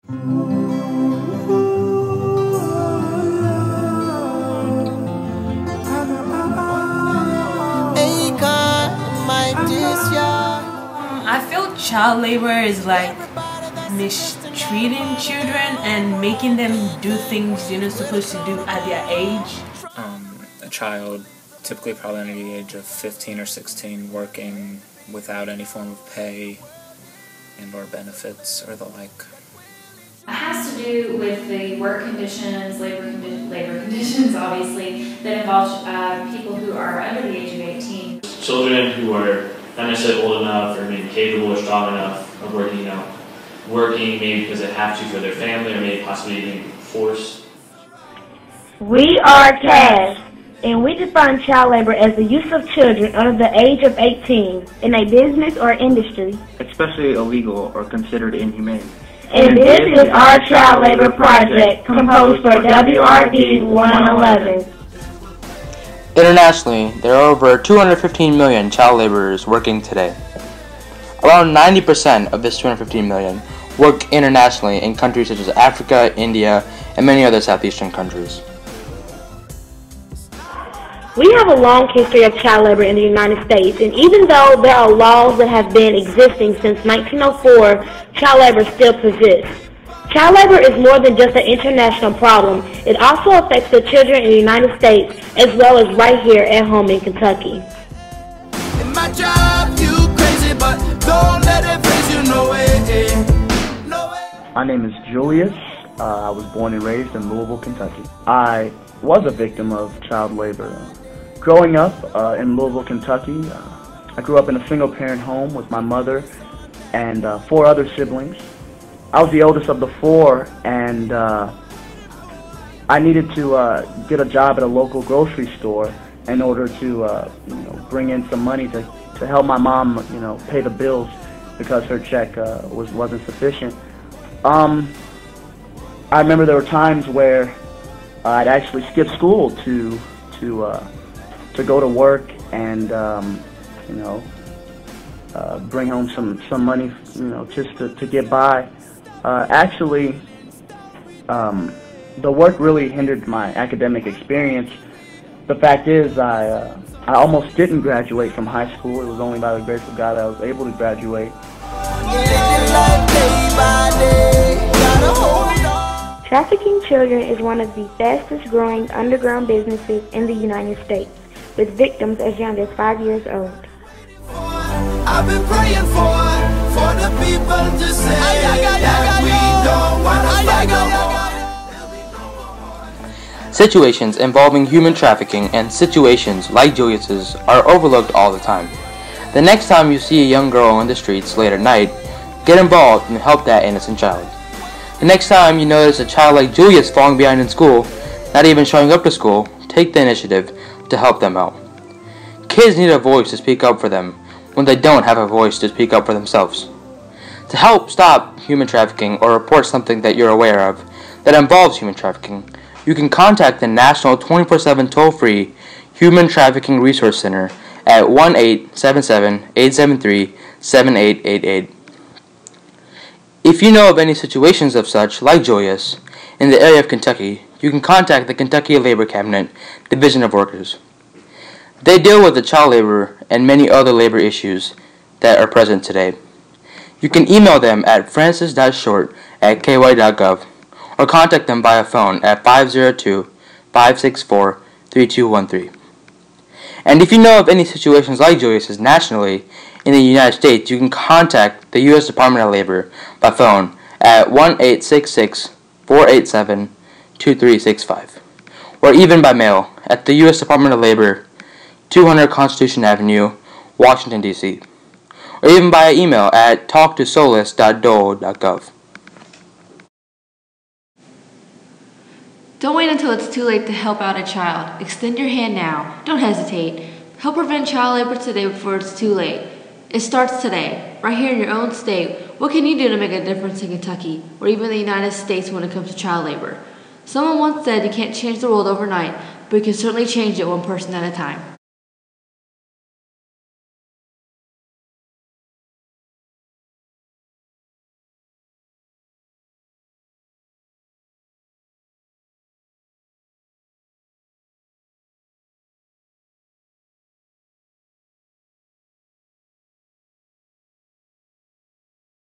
I feel child labor is like mistreating children and making them do things they're not supposed to do at their age. A child, typically probably under the age of 15 or 16, working without any form of pay and or benefits or the like. It has to do with the work conditions, labor conditions, obviously, that involve people who are under the age of 18. Children who are not necessarily old enough or maybe capable or strong enough of working, working maybe because they have to for their family or maybe possibly being forced. We are KAAS, and we define child labor as the use of children under the age of 18 in a business or industry, especially illegal or considered inhumane. And this is our child labor project, composed for WRD 111. Internationally, there are over 215 million child laborers working today. Around 90% of this 215 million work internationally in countries such as Africa, India, and many other Southeastern countries. We have a long history of child labor in the United States, and even though there are laws that have been existing since 1904, child labor still persists. Child labor is more than just an international problem. It also affects the children in the United States as well as right here at home in Kentucky. In my job, you crazy, but don't let it face you, no way. No way. My name is Julius. I was born and raised in Louisville, Kentucky. I was a victim of child labor. Growing up in Louisville, Kentucky, I grew up in a single-parent home with my mother and 4 other siblings. I was the oldest of the 4, and I needed to get a job at a local grocery store in order to bring in some money to help my mom pay the bills because her check wasn't sufficient. I remember there were times where I'd actually skip school to go to work and bring home some money, just to get by. Actually, the work really hindered my academic experience. The fact is, I almost didn't graduate from high school. It was only by the grace of God that I was able to graduate. Trafficking children is one of the fastest growing underground businesses in the United States, with victims as young as 5 years old. I've been praying for the people to say that we don't want to fight no more. Situations involving human trafficking and situations like Julius's are overlooked all the time. The next time you see a young girl in the streets late at night, get involved and help that innocent child. The next time you notice a child like Julius falling behind in school, not even showing up to school, take the initiative to help them out. Kids need a voice to speak up for them when they don't have a voice to speak up for themselves. To help stop human trafficking or report something that you're aware of that involves human trafficking, you can contact the National 24/7 toll-free Human Trafficking Resource Center at 1-877-873-7888. If you know of any situations of such, like Julius, in the area of Kentucky, you can contact the Kentucky Labor Cabinet Division of Workers. They deal with the child labor and many other labor issues that are present today. You can email them at francis.short@ky.gov or contact them via phone at 502-564-3213. And if you know of any situations like Julius's nationally in the United States, you can contact the U.S. Department of Labor by phone at 1-866-487-2365 or even by mail at the U.S. Department of Labor, 200 Constitution Avenue, Washington, D.C., or even by email at talktosolus.dole.gov. Don't wait until it's too late to help out a child. Extend your hand now. Don't hesitate. Help prevent child labor today before it's too late. It starts today, right here in your own state. What can you do to make a difference in Kentucky, or even the United States when it comes to child labor? Someone once said you can't change the world overnight, but you can certainly change it one person at a time.